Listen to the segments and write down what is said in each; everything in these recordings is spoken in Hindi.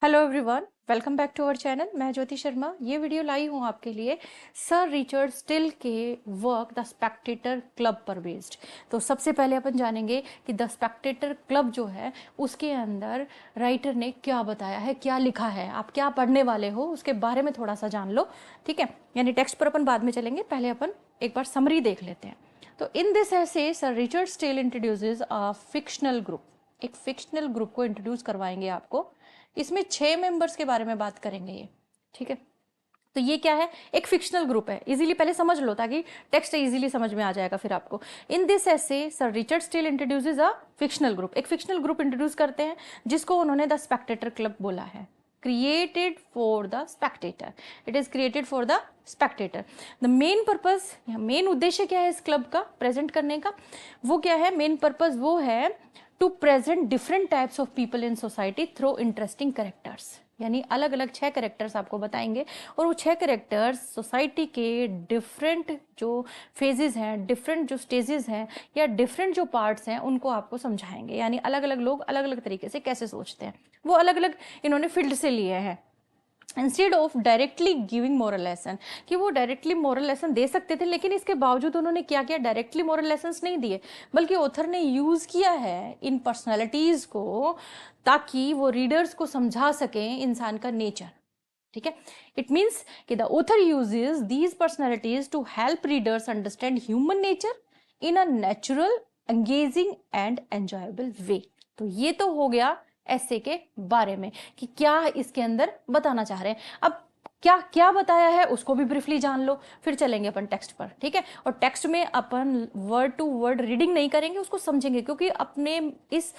Hello everyone, welcome back to our channel. मैं ज्योति शर्मा ये वीडियो लाई हूँ आपके लिए सर रिचर्ड स्टिल के वर्क द स्पेक्टेटर क्लब पर बेस्ड। तो सबसे पहले अपन जानेंगे कि द स्पेक्टेटर क्लब जो है उसके अंदर राइटर ने क्या बताया है, क्या लिखा है, आप क्या पढ़ने वाले हो उसके बारे में थोड़ा सा जान लो। ठीक है, यानी टेक्स्ट पर अपन बाद में चलेंगे, पहले अपन एक बार समरी देख लेते हैं। तो इन दिस ऐसे sir Richard still introduces a fictional group, एक फिक्शनल ग्रुप को इंट्रोड्यूस करवाएंगे आपको। इसमें 6 मेंबर्स के बारे में बात करेंगे ये। ठीक है, तो ये क्या है, एक फिक्शनल ग्रुप है। इजीली पहले समझ लो ताकि टेक्स्ट इजीली समझ में आ जाएगा फिर आपको। इन दिस ऐसे sir Richard still introduces a fictional group, एक फिक्शनल ग्रुप इंट्रोड्यूस करते हैं जिसको उन्होंने द स्पेक्टेटर क्लब बोला है। Created for the Spectator, it is created for the Spectator. The main purpose, main उद्देश्य क्या है इस क्लब का प्रेजेंट करने का, वो क्या है, मेन पर्पज वो है to present different types of people in society through interesting characters. यानी अलग अलग 6 कैरेक्टर्स आपको बताएंगे और वो 6 कैरेक्टर्स सोसाइटी के डिफरेंट जो फेजेस हैं, डिफरेंट जो स्टेजेस हैं या डिफरेंट जो पार्ट्स हैं उनको आपको समझाएंगे। यानी अलग अलग लोग अलग अलग तरीके से कैसे सोचते हैं, वो अलग अलग इन्होंने फील्ड से लिए हैं। Instead of directly giving moral lesson, कि वो डायरेक्टली मोरल लेसन दे सकते थे, लेकिन इसके बावजूद उन्होंने क्या किया, डायरेक्टली मोरल लेसन नहीं दिए, बल्कि ऑथर ने यूज किया है इन पर्सनैलिटीज को ताकि वो रीडर्स को समझा सकें इंसान का नेचर। ठीक है, इट मीन्स कि the author uses these personalities to help readers understand human nature in a natural, engaging and enjoyable way. तो ये तो हो गया ऐसे के बारे में कि क्या इसके अंदर बताना चाह रहे हैं। अब क्या क्या बताया है उसको भी ब्रीफली जान लो, फिर चलेंगे अपन टेक्स्ट पर। ठीक है, और टेक्स्ट में अपन वर्ड टू वर्ड रीडिंग नहीं करेंगे, उसको समझेंगे, क्योंकि अपने इस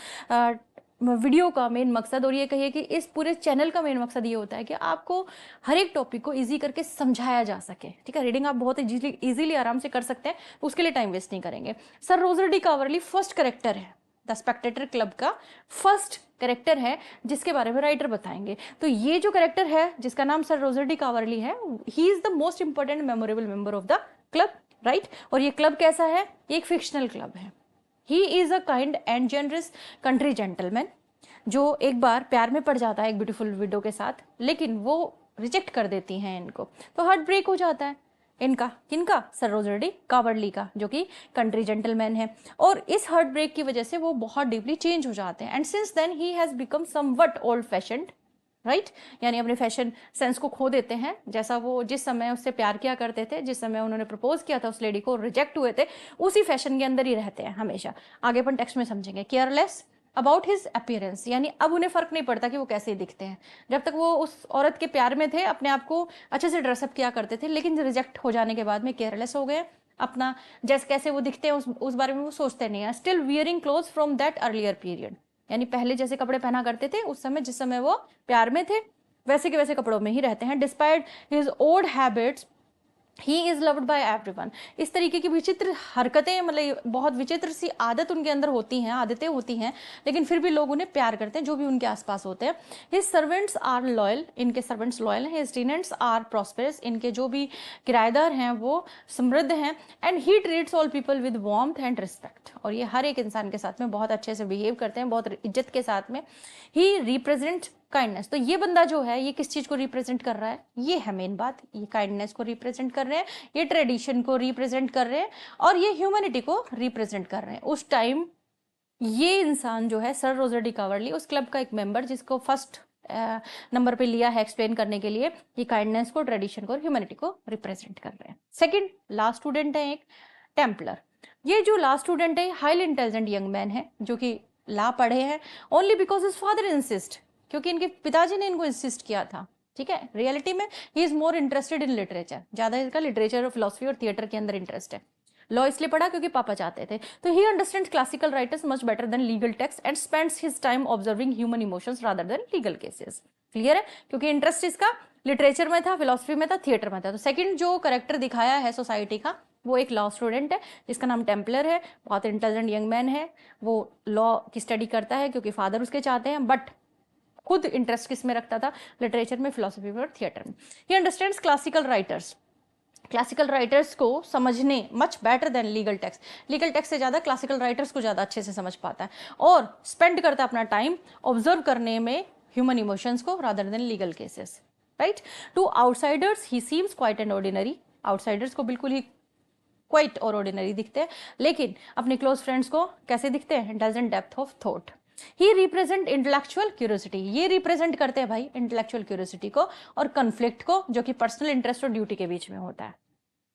वीडियो का मेन मकसद, और ये कहिए कि इस पूरे चैनल का मेन मकसद ये होता है कि आपको हर एक टॉपिक को इजी करके समझाया जा सके। ठीक है, रीडिंग आप बहुत इजीली आराम से कर सकते हैं, उसके लिए टाइम वेस्ट नहीं करेंगे। Sir Roger de Coverley first character है, द स्पेक्टेटर क्लब का फर्स्ट कैरेक्टर है जिसके बारे में राइटर बताएंगे। तो ये जो कैरेक्टर है जिसका नाम सर रोजर डी कावर्ली है, he is the most important memorable member of the club, right. और ये क्लब कैसा है, ये एक फिक्शनल क्लब है। He is a kind and generous country gentleman जो एक बार प्यार में पड़ जाता है एक ब्यूटीफुल विडो के साथ, लेकिन वो रिजेक्ट कर देती हैं इनको, तो हार्ट ब्रेक हो जाता है इनका, किनका, सर रोजर डी कावर्ली का, जो कि कंट्री जेंटलमैन है। और इस हार्ट ब्रेक की वजह से वो बहुत डीपली चेंज हो जाते हैं, and since then he has become somewhat old fashioned, right. यानी अपने फैशन सेंस को खो देते हैं, जैसा वो जिस समय उससे प्यार किया करते थे, जिस समय उन्होंने प्रपोज किया था उस लेडी को, रिजेक्ट हुए थे, उसी फैशन के अंदर ही रहते हैं हमेशा। आगे अपन टेक्स्ट में समझेंगे। केयरलेस अबाउट हिज अपीयरेंस, यानी अब उन्हें फर्क नहीं पड़ता कि वो कैसे दिखते हैं। जब तक वो उस औरत के प्यार में थे अपने आप को अच्छे से ड्रेसअप किया करते थे, लेकिन रिजेक्ट हो जाने के बाद में केयरलेस हो गए, अपना जैसे कैसे वो दिखते हैं उस बारे में वो सोचते नहीं है। Still wearing cloth from that earlier period, यानी पहले जैसे कपड़े पहना करते थे उस समय, जिस समय वो प्यार में थे, वैसे के वैसे कपड़ों में ही रहते हैं। Despite his old habits he is loved by everyone, इस तरीके की विचित्र हरकतें, मतलब बहुत विचित्र सी आदत उनके अंदर होती हैं, आदतें होती हैं, लेकिन फिर भी लोग उन्हें प्यार करते हैं जो भी उनके आसपास होते हैं। हिज सर्वेंट्स आर लॉयल, इनके सर्वेंट्स लॉयल हैं। हिज टेनेंट्स आर प्रॉस्पेरस, इनके जो भी किराएदार हैं वो समृद्ध हैं। And he treats all people with warmth and respect, और ये हर एक इंसान के साथ में बहुत अच्छे से बिहेव करते हैं, बहुत इज्जत के साथ में। ही रिप्रेजेंट काइंडनेस, तो ये बंदा जो है ये किस चीज को रिप्रेजेंट कर रहा है, ये है मेन बात, ये काइंडनेस को रिप्रेजेंट कर रहे हैं, ये ट्रेडिशन को रिप्रेजेंट कर रहे हैं, और ये ह्यूमैनिटी को रिप्रेजेंट कर रहे हैं। उस टाइम ये इंसान जो है सर रोजर डी कावर्ली, उस क्लब का एक मेंबर जिसको फर्स्ट नंबर पे लिया है एक्सप्लेन करने के लिए, ये काइंडनेस को, ट्रेडिशन को और ह्यूमैनिटी को रिप्रेजेंट कर रहे हैं। सेकेंड लास्ट स्टूडेंट है एक टेम्पलर। ये जो लास्ट स्टूडेंट है हाईली इंटेलिजेंट यंग मैन है जो कि ला पढ़े हैं, only because his father insist, क्योंकि इनके पिताजी ने इनको इंसिस्ट किया था। ठीक है, रियलिटी में he is more interested in literature, ज्यादा इसका लिटरेचर और फिलोसफी और थिएटर के अंदर इंटरेस्ट है। लॉ इसलिए पढ़ा क्योंकि पापा चाहते थे। तो he understands classical writers much better than legal text and spends his time observing human emotions rather than legal cases. Clear है, क्योंकि इंटरेस्ट इसका लिटरेचर में था, फिलोसफी में था, थिएटर में था। तो सेकंड जो करेक्टर दिखाया है सोसाइटी का, वो एक लॉ स्टूडेंट है जिसका नाम टेम्पलर है, बहुत इंटेलिजेंट यंग मैन है। वो लॉ की स्टडी करता है क्योंकि फादर उसके चाहते हैं, बट खुद इंटरेस्ट किस में रखता था, लिटरेचर में, फिलोसफी में और थिएटर में। He understands classical writers, classical writers को समझने much better than legal text, legal text से ज़्यादा क्लासिकल राइटर्स को ज़्यादा अच्छे से समझ पाता है, और स्पेंड करता है अपना टाइम ऑब्जर्व करने में human emotions को rather than legal cases, right? To outsiders he seems quite an ordinary, outsiders को बिल्कुल ही क्वाइट और ऑर्डिनरी दिखते हैं, लेकिन अपने क्लोज फ्रेंड्स को कैसे दिखते हैं, intelligent depth of thought. He represent intellectual curiosity, ये रिप्रेजेंट करते हैं भाई इंटेलेक्चुअल क्यूरियोसिटी को और कन्फ्लिक्ट को, जो कि पर्सनल इंटरेस्ट और ड्यूटी के बीच में होता है,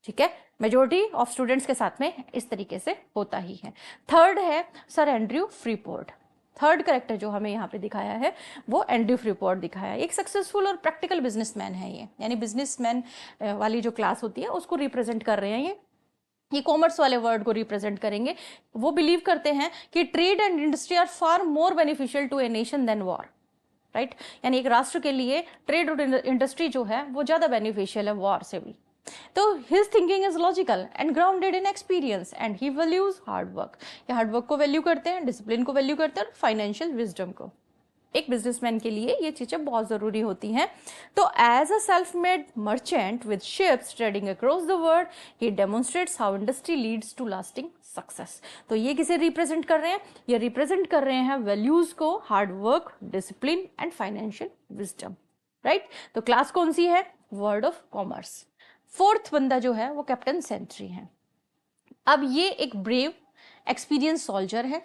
ठीक है। मेजोरिटी ऑफ स्टूडेंट्स के साथ में इस तरीके से होता ही है। थर्ड है sir Andrew Freeport. Third character जो हमें यहाँ पे दिखाया है वो एंड्रयू फ्रीपोर्ट दिखाया है। एक सक्सेसफुल और प्रैक्टिकल बिजनेसमैन है ये, यानी बिजनेसमैन वाली जो क्लास होती है उसको रिप्रेजेंट कर रहे हैं ये कॉमर्स वाले वर्ड को रिप्रेजेंट करेंगे। वो बिलीव करते हैं कि trade and industry are far more beneficial to a nation than war, right. यानी एक राष्ट्र के लिए ट्रेड और इंडस्ट्री जो है वो ज्यादा बेनिफिशियल है वॉर से भी। तो his thinking is logical and grounded in experience and he values hard work. ये हार्ड वर्क को वैल्यू करते हैं, डिसिप्लिन को वैल्यू करते हैं और फाइनेंशियल विजडम को। एक बिजनेसमैन के लिए ये चीजें बहुत जरूरी होती हैं। तो as a self made merchant with ships trading across the world he demonstrates how industry leads to lasting success. तो ये किसे रिप्रेजेंट कर रहे हैं, ये रिप्रेजेंट कर रहे हैं वैल्यूज को, hard work, discipline and financial wisdom, right. तो क्लास कौन सी है, वर्ल्ड ऑफ कॉमर्स। फोर्थ बंदा जो है वो कैप्टन सेंट्री है। अब ये एक ब्रेव एक्सपीरियंस सोल्जर है,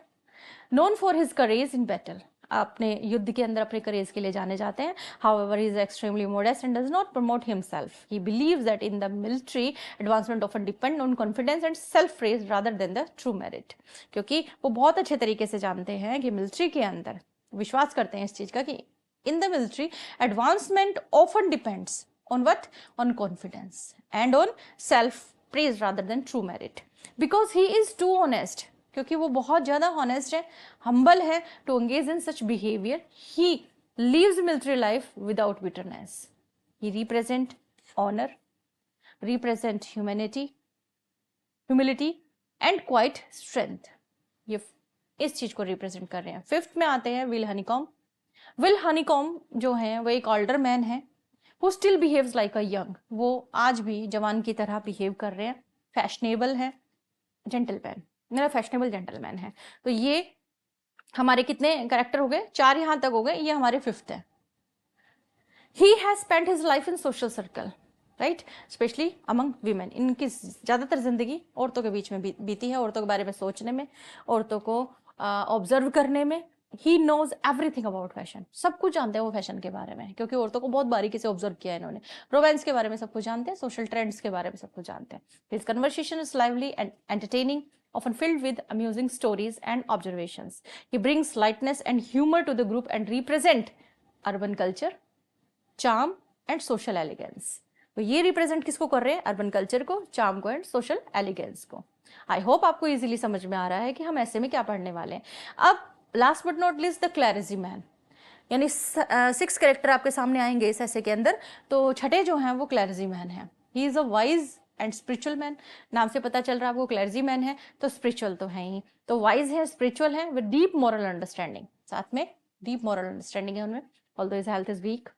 known for his courage in battle, अपने युद्ध के अंदर अपने करेज के लिए जाने जाते हैं। However, he is extremely modest and does not promote himself. He believes that in the military, advancement often depend on confidence and self-praise rather than the true merit. क्योंकि वो बहुत अच्छे तरीके से जानते हैं कि मिलिट्री के अंदर विश्वास करते हैं इस चीज का कि in the military, advancement often depends on what? On confidence and on self-praise rather than true merit. Because he is too honest. क्योंकि वो बहुत ज़्यादा हॉनेस्ट है, हम्बल है, to engage in such behaviour, he leaves military life without bitterness. He represent honour, represent humanity, humility and quiet strength. ये इस चीज को रिप्रेजेंट कर रहे हैं। फिफ्थ में आते हैं विल हनीकॉम। विल हनीकॉम जो है वो एक ऑल्डर मैन है, वो still behaves like a young, वो आज भी जवान की तरह बिहेव कर रहे हैं, फैशनेबल है, जेंटलमैन, मेरा फैशनेबल जेंटलमैन है। तो ये हमारे कितने कैरेक्टर हो गए, 4 यहां तक हो गए, ये हमारे फिफ्थ है। He has spent his life in social circle, right, specially among women. इनकी ज्यादातर जिंदगी औरतों के बीच में बीती है, औरतों के बारे में सोचने में, औरतों को ऑब्जर्व करने में। He knows everything about fashion, सब कुछ जानते हैं वो फैशन के बारे में, क्योंकि औरतों को बहुत बारीकी से ऑब्जर्व किया है इन्होंने। रोमांस के बारे में सब कुछ जानते हैं, सोशल ट्रेंड्स के बारे में सब कुछ जानते हैं। His conversation is lively and entertaining, often filled with amusing stories and observations. He brings lightness and humor to the group and represent urban culture, charm and social elegance. तो ये रिप्रेजेंट किसको कर रहे हैं, अर्बन कल्चर को, चार्म को एंड सोशल एलिगेंस को। आई होप आपको इजीली समझ में आ रहा है कि हम ऐसे में क्या पढ़ने वाले हैं। अब last but not least the clergyman, यानी 6 कैरेक्टर आपके सामने आएंगे इस ऐसे के अंदर। तो छठे जो हैं वो क्लैरिजी मैन है। He is a wise and spiritual man, नाम से पता चल रहा है वो क्लैरिजी मैन है, तो स्पिरिचुअल तो है ही, तो वाइज है, स्पिरिचुअल है, विद डीप मॉरल अंडरस्टैंडिंग, साथ में डीप मॉरल अंडरस्टैंडिंग है उनमें, although his health is weak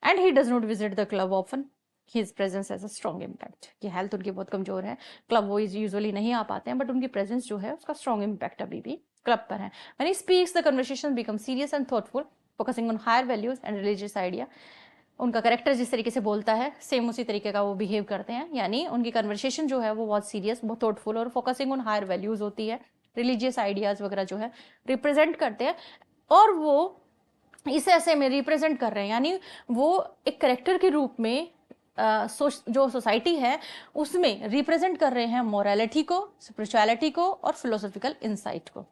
and he does not visit the club often, his presence has a strong impact. ये हेल्थ उनकी बहुत कमजोर है, क्लब वो यूजुअली नहीं आ पाते हैं, बट उनकी प्रेजेंस जो है उसका स्ट्रॉन्ग इम्पैक्ट अभी भी क्लब पर है। When he speaks the conversation become serious and thoughtful, focusing on higher values and religious idea. उनका करेक्टर जिस तरीके से बोलता है सेम उसी तरीके का वो बिहेव करते हैं, यानी उनकी कन्वर्सेशन जो है वो बहुत सीरियस, बहुत थॉटफुल और फोकसिंग ऑन हायर वैल्यूज होती है, रिलीजियस आइडियाज वगैरह जो है रिप्रेजेंट करते हैं, और वो इस ऐसे में रिप्रेजेंट कर रहे हैं, यानी वो एक करेक्टर के रूप में जो सोसाइटी है उसमें रिप्रेजेंट कर रहे हैं मोरालिटी को, स्पिरिचुअलिटी को और फिलोसॉफिकल इंसाइट को।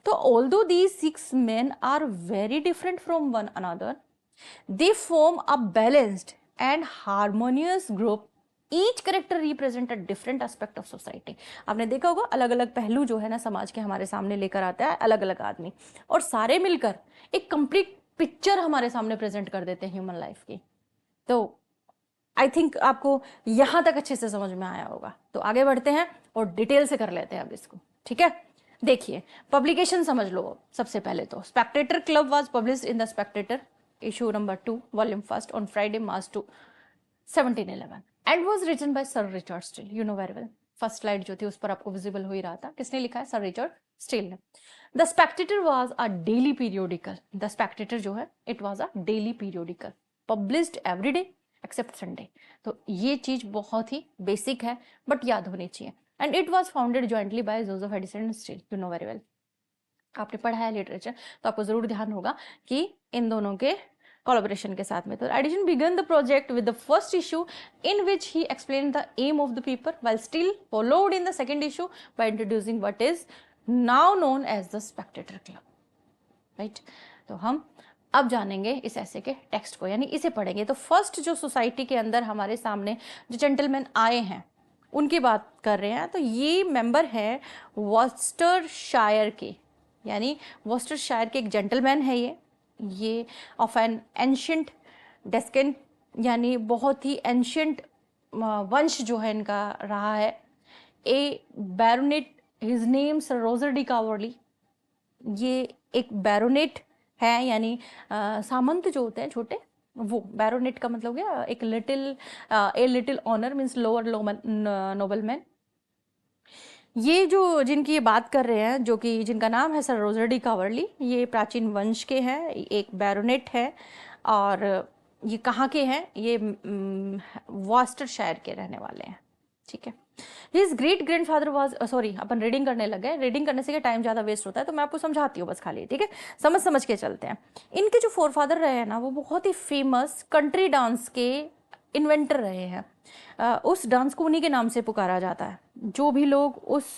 तो although these 6 men are very different from one another, they form a balanced and harmonious group. Each character represent a different aspect of society. आपने देखा होगा अलग अलग पहलू जो है ना समाज के हमारे सामने लेकर आता है अलग अलग आदमी, और सारे मिलकर एक कंप्लीट पिक्चर हमारे सामने प्रेजेंट कर देते हैं ह्यूमन लाइफ की। तो आई थिंक आपको यहां तक अच्छे से समझ में आया होगा। तो आगे बढ़ते हैं और डिटेल से कर लेते हैं अब इसको, ठीक है। देखिए पब्लिकेशन समझ लो। सबसे पहले तो Spectator club was published in the Spectator issue number 2 volume 1 on Friday March 2 1711 and was written by Sir Richard Steele, you know very well। First slide जो थी उस पर आपको विजिबल हो ही रहा था, किसने लिखा है, sir Richard Steele the Spectator was a daily periodical, the Spectator जो है it was a daily periodical published every day except Sunday. तो ये चीज बहुत ही बेसिक है बट याद होनी चाहिए। And it was founded jointly by Joseph Addison and Steele, you know very well. आपने पढ़ा है लिटरेचर तो आपको जरूर ध्यान होगा कि इन दोनों के कोलैबोरेशन के साथ में। तो Addison began the project with the first issue in which he explain the aim of the paper, while still followed in the second issue by introducing what is now known as the spectator club, right? तो हम अब जानेंगे इस ऐसे के टेक्स्ट को, यानी इसे पढ़ेंगे। तो फर्स्ट जो सोसाइटी के अंदर हमारे सामने जो जेंटलमैन आए हैं उनकी बात कर रहे हैं। तो ये मेंबर है वॉस्टरशायर के, यानी वॉस्टरशायर के एक जेंटलमैन है ये ऑफ एन एंशियंट डेस्केंट, यानी बहुत ही एंशियंट वंश जो है इनका रहा है। A baronet, his name sir Roger de Coverley, ये एक बैरोनेट है, यानी सामंत जो होते हैं छोटे, वो बैरोनेट का मतलब क्या, एक little a little honour means lower nobleman. ये जो जिनकी ये बात कर रहे हैं, जो कि जिनका नाम है सर रोजर डी कावर्ली, ये प्राचीन वंश के हैं, एक बैरोनेट है और ये कहाँ के हैं, ये वॉस्टरशायर के रहने वाले हैं, ठीक है। His great grandfather was, sorry upon reading करने लग गए, रीडिंग करने से क्या टाइम ज़्यादा वेस्ट होता है, तो मैं आपको समझाती हूँ बस खाली, ठीक है, समझ समझ के चलते हैं। इनके जो फोरफादर रहे हैं ना, वो बहुत ही फेमस कंट्री डांस के इन्वेंटर रहे हैं। उस डांस को उन्हीं के नाम से पुकारा जाता है। जो भी लोग उस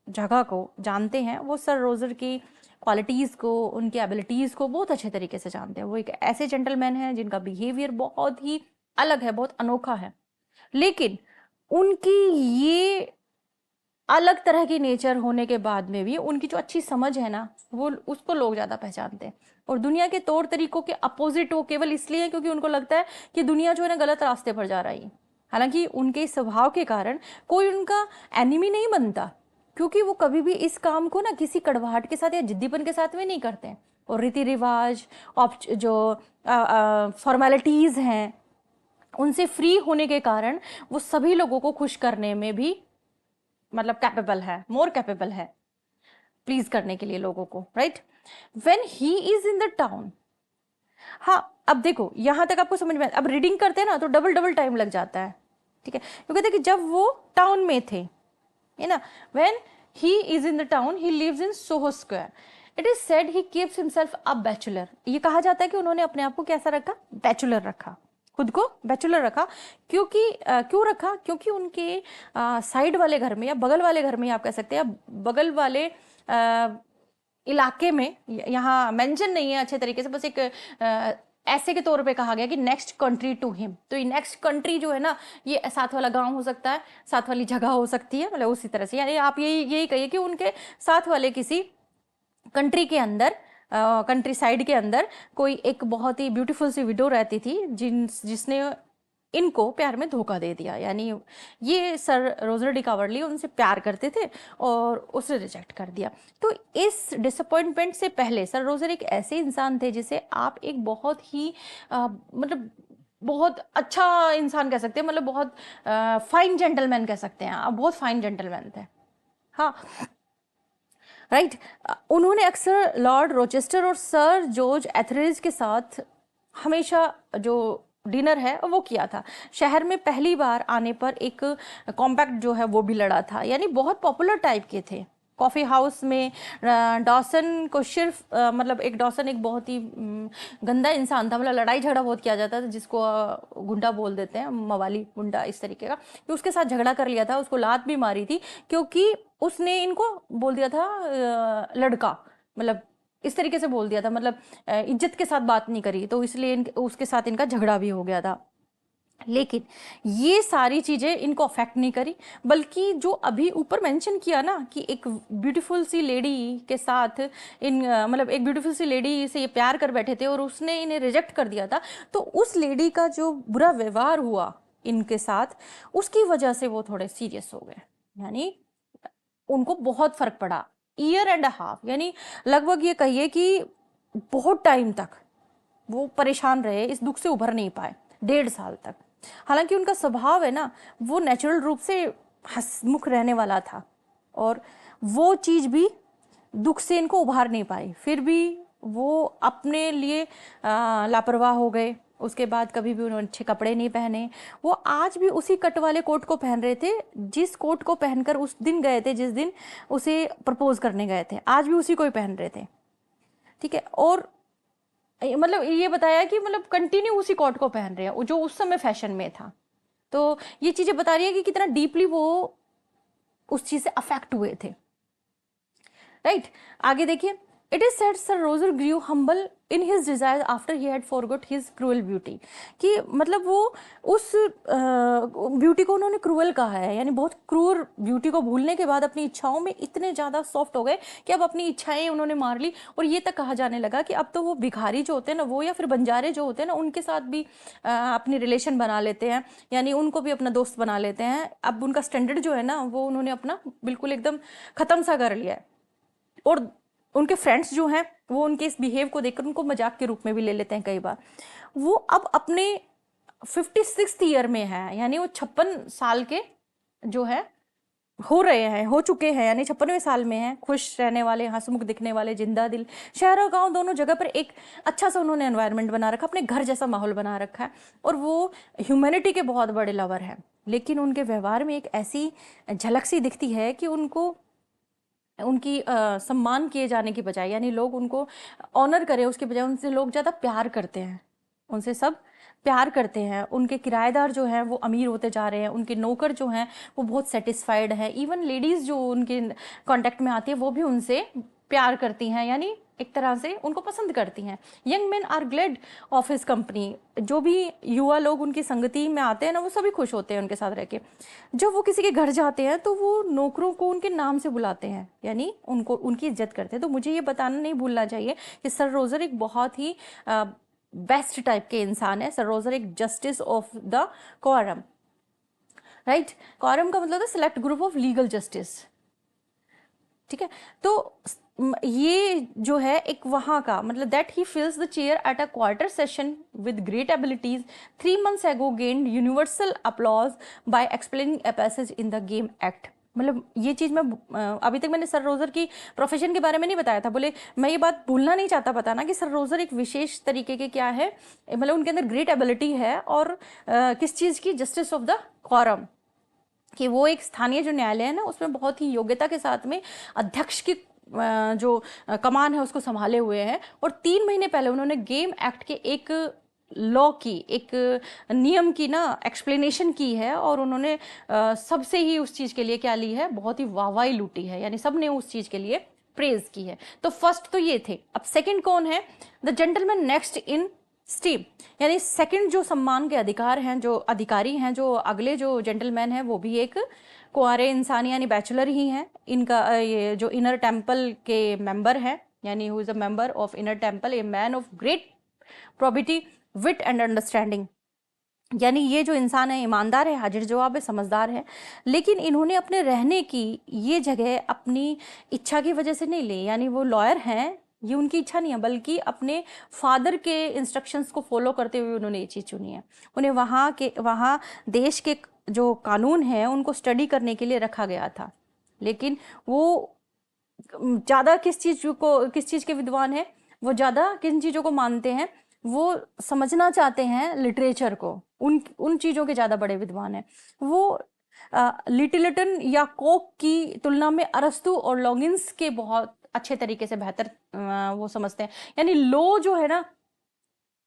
जगह को जानते हैं वो सर रोजर की क्वालिटीज़ को, उनकी एबिलिटीज़ को बहुत अच्छे तरीके से जानते हैं। वो एक ऐसे जेंटलमैन हैं जिनका बिहेवियर बहुत ही अलग है, बहुत अनोखा है, लेकिन उनकी ये अलग तरह की नेचर होने के बाद में भी उनकी जो अच्छी समझ है ना, वो उसको लोग ज़्यादा पहचानते हैं। और दुनिया के तौर तरीकों के अपोजिट वो केवल इसलिए क्योंकि उनको लगता है कि दुनिया जो है ना गलत रास्ते पर जा रही है। हालांकि उनके स्वभाव के कारण कोई उनका एनिमी नहीं बनता, क्योंकि वो कभी भी इस काम को ना किसी कड़वाहट के साथ या जिद्दीपन के साथ में नहीं करते हैं। और रीति रिवाज, जो फॉर्मेलिटीज़ हैं, उनसे फ्री होने के कारण वो सभी लोगों को खुश करने में भी मतलब कैपेबल है, मोर कैपेबल है प्लीज करने के लिए लोगों को, right. When he is in the town, हाँ अब देखो यहां तक आपको समझ में, अब रीडिंग करते हैं ना तो डबल डबल टाइम लग जाता है, ठीक है, क्योंकि देखिए जब वो टाउन में थे, है ना, when he is in the town he lives in Soho Square, it is said he keeps himself a bachelor. ये कहा जाता है कि उन्होंने अपने आप को कैसा रखा, बैचलर रखा, खुद को बैचलर रखा। क्योंकि क्यों रखा, क्योंकि उनके साइड वाले घर में या बगल वाले घर में आप कह सकते हैं, बगल वाले इलाके में, यहाँ मेंशन नहीं है अच्छे तरीके से, बस एक ऐसे के तौर पे कहा गया कि नेक्स्ट कंट्री टू हिम। तो ये नेक्स्ट कंट्री जो है ना, ये साथ वाला गांव हो सकता है, साथ वाली जगह हो सकती है, मतलब उसी तरह से, यानी आप यही कहिए कि उनके साथ वाले किसी कंट्री के अंदर, कंट्री साइड के अंदर कोई एक बहुत ही ब्यूटीफुल सी विडो रहती थी जिसने इनको प्यार में धोखा दे दिया। यानी ये सर रोजर डी कावर्ली उनसे प्यार करते थे और उसे रिजेक्ट कर दिया। तो इस डिसअपॉइंटमेंट से पहले सर रोजर एक ऐसे इंसान थे जिसे आप एक बहुत ही मतलब बहुत अच्छा इंसान कह सकते हैं, मतलब बहुत फाइन जेंटलमैन कह सकते हैं आप, बहुत फाइन जेंटलमैन थे, हाँ राइट। उन्होंने अक्सर लॉर्ड रोचेस्टर और सर जॉर्ज एथरिज के साथ हमेशा जो डिनर है वो किया था। शहर में पहली बार आने पर एक कॉम्पैक्ट जो है वो भी लड़ा था, यानी बहुत पॉपुलर टाइप के थे। कॉफ़ी हाउस में डॉसन को सिर्फ मतलब एक डॉसन एक बहुत ही गंदा इंसान था, मतलब लड़ाई झगड़ा बहुत किया जाता था, जिसको गुंडा बोल देते हैं, मवाली गुंडा इस तरीके का। तो उसके साथ झगड़ा कर लिया था, उसको लात भी मारी थी क्योंकि उसने इनको बोल दिया था लड़का, मतलब इस तरीके से बोल दिया था, मतलब इज्जत के साथ बात नहीं करी, तो इसलिए उसके साथ इनका झगड़ा भी हो गया था। लेकिन ये सारी चीज़ें इनको अफेक्ट नहीं करी, बल्कि जो अभी ऊपर मेंशन किया ना कि एक ब्यूटीफुल सी लेडी के साथ इन मतलब एक ब्यूटीफुल सी लेडी से ये प्यार कर बैठे थे और उसने इन्हें रिजेक्ट कर दिया था, तो उस लेडी का जो बुरा व्यवहार हुआ इनके साथ, उसकी वजह से वो थोड़े सीरियस हो गए, यानी उनको बहुत फर्क पड़ा। ईयर एंड हाफ, यानी लगभग ये कहिए कि बहुत टाइम तक वो परेशान रहे, इस दुख से उभर नहीं पाए, 1.5 साल तक। हालांकि उनका स्वभाव है ना वो नेचुरल रूप से हंसमुख रहने वाला था, और वो चीज़ भी दुख से इनको उभार नहीं पाई, फिर भी वो अपने लिए लापरवाह हो गए। उसके बाद कभी भी उन्होंने अच्छे कपड़े नहीं पहने। वो आज भी उसी कट वाले कोट को पहन रहे थे, जिस कोट को पहनकर उस दिन गए थे, जिस दिन उसे प्रपोज करने गए थे, आज भी उसी को ही पहन रहे थे। ठीक है, और मतलब ये बताया कि मतलब कंटिन्यू उसी कोट को पहन रहे हैं जो उस समय फैशन में था। तो ये चीजें बता रही है कि कितना डीपली वो उस चीज से अफेक्ट हुए थे। राइट, आगे देखिए। It is said sir Roger grew humble in his desire after he had forgot his cruel beauty, कि मतलब वो उस ब्यूटी को उन्होंने क्रूअल कहा है, यानी बहुत क्रूर ब्यूटी को भूलने के बाद अपनी इच्छाओं में इतने ज़्यादा सॉफ्ट हो गए कि अब अपनी इच्छाएं उन्होंने मार ली। और ये तक कहा जाने लगा कि अब तो वो भिखारी जो होते हैं ना, वो या फिर बंजारे जो होते हैं ना, उनके साथ भी अपनी रिलेशन बना लेते हैं, यानी उनको भी अपना दोस्त बना लेते हैं। अब उनका स्टैंडर्ड जो है ना, वो उन्होंने अपना बिल्कुल एकदम ख़त्म सा कर लिया है। और उनके फ्रेंड्स जो हैं वो उनके इस बिहेव को देखकर उनको मजाक के रूप में भी ले लेते हैं कई बार। वो अब अपने 56th ईयर में है, यानी वो 56 साल के जो है हो चुके हैं, यानी 56वें साल में हैं, खुश रहने वाले, हंसमुख दिखने वाले, जिंदा दिल। शहर और गांव दोनों जगह पर एक अच्छा सा उन्होंने एनवायरनमेंट बना रखा, अपने घर जैसा माहौल बना रखा है, और वो ह्यूमैनिटी के बहुत बड़े लवर हैं। लेकिन उनके व्यवहार में एक ऐसी झलक सी दिखती है कि उनकी सम्मान किए जाने की बजाय, यानी लोग उनको ऑनर करें उसके बजाय उनसे लोग ज़्यादा प्यार करते हैं, उनसे सब प्यार करते हैं। उनके किराएदार जो हैं वो अमीर होते जा रहे हैं, उनके नौकर जो हैं वो बहुत सेटिस्फाइड हैं। इवन लेडीज़ जो उनके कांटेक्ट में आती है वो भी उनसे प्यार करती हैं, यानी एक तरह से उनको पसंद करती हैं। Young man are glad of his company, जो भी युवा लोग उनकी संगति में आते हैं ना, वो सभी खुश होते हैं उनके साथ रह के। जब वो किसी के घर जाते हैं तो वो नौकरों को उनके नाम से बुलाते हैं, यानी उनको उनकी इज्जत करते हैं। तो मुझे ये बताना नहीं भूलना चाहिए कि सर रोजर एक बहुत ही बेस्ट टाइप के इंसान है। सर रोजर एक justice of the quorum, right. Quorum का मतलब है select group of legal justice. ठीक है, तो ये जो है एक वहाँ का मतलब that he फिल्स the chair at a quarter session with great abilities 3 months ago gained universal applause by explaining a passage in the game act. मतलब ये चीज़ मैं अभी तक मैंने सर रोजर की प्रोफेशन के बारे में नहीं बताया था। बोले मैं ये बात भूलना नहीं चाहता बताना कि सर रोजर एक विशेष तरीके के क्या है, मतलब उनके अंदर ग्रेट एबिलिटी है। और किस चीज़ की, जस्टिस ऑफ द कोरम, कि वो एक स्थानीय जो न्यायालय है ना उसमें बहुत ही योग्यता के साथ में अध्यक्ष की जो कमान है उसको संभाले हुए हैं। और 3 महीने पहले उन्होंने गेम एक्ट के एक लॉ की, एक नियम की ना एक्सप्लेनेशन की है, और उन्होंने सबसे ही उस चीज़ के लिए क्या ली है, बहुत ही वाहवाही लूटी है, यानी सब ने उस चीज़ के लिए प्रेज की है। तो फर्स्ट तो ये थे। अब सेकंड कौन है, the gentleman next in steam, यानी सेकंड जो सम्मान के अधिकार हैं, जो अधिकारी हैं, जो अगले जो जेंटलमैन हैं, वो भी एक कुंवारे इंसान यानी बैचलर ही हैं। इनका ये जो इनर टेम्पल के मेंबर हैं, यानी who is a member of Inner Temple, a man of great probity wit and understanding, यानी ये जो इंसान है ईमानदार है, हाजिर जवाब है, समझदार है। लेकिन इन्होंने अपने रहने की ये जगह अपनी इच्छा की वजह से नहीं ली, यानी वो लॉयर हैं, ये उनकी इच्छा नहीं है, बल्कि अपने फादर के इंस्ट्रक्शंस को फॉलो करते हुए उन्होंने ये चीज़ चुनी है। उन्हें वहाँ देश के जो कानून हैं उनको स्टडी करने के लिए रखा गया था। लेकिन वो ज़्यादा किस चीज़ के विद्वान हैं, वो ज़्यादा किन चीज़ों को मानते हैं, वो समझना चाहते हैं लिटरेचर को, उन चीज़ों के ज़्यादा बड़े विद्वान हैं वो। लिटिलटन या कोक की तुलना में अरस्तु और लॉगिन्स के बहुत अच्छे तरीके से बेहतर वो समझते हैं। यानी लो जो है ना,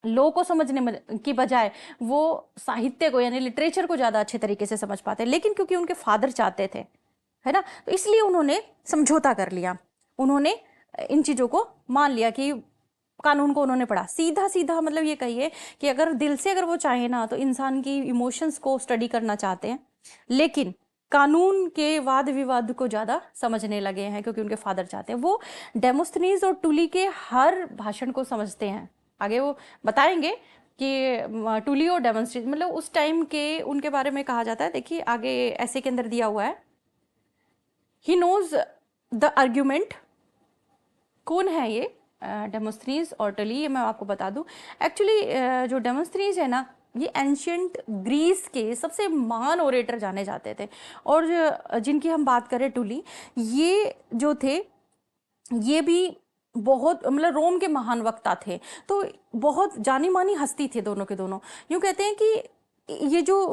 लो को समझने में की बजाय वो साहित्य को यानी लिटरेचर को ज़्यादा अच्छे तरीके से समझ पाते हैं। लेकिन क्योंकि उनके फादर चाहते थे, है ना, तो इसलिए उन्होंने समझौता कर लिया, उन्होंने इन चीज़ों को मान लिया कि कानून को उन्होंने पढ़ा। सीधा सीधा मतलब ये कहिए कि अगर दिल से अगर वो चाहे ना तो इंसान की इमोशंस को स्टडी करना चाहते हैं, लेकिन कानून के वाद विवाद को ज़्यादा समझने लगे हैं क्योंकि उनके फादर चाहते हैं। वो डेमोस्थनीज और टुली के हर भाषण को समझते हैं। आगे वो बताएंगे कि टुली और डेमोस्ट्रेट मतलब उस टाइम के उनके बारे में कहा जाता है। देखिए आगे ऐसे के अंदर दिया हुआ है, ही नोज द आर्ग्यूमेंट। कौन है ये डेमोस्थनीज और टुली, ये मैं आपको बता दूं। एक्चुअली जो डेमोस्थनीज है ना, ये एंशियंट ग्रीस के सबसे महान ओरेटर जाने जाते थे। और जिनकी हम बात करें टुली, ये जो थे ये भी बहुत मतलब रोम के महान वक्ता थे, तो बहुत जानी मानी हस्ती थे दोनों के दोनों। यूँ कहते हैं कि ये जो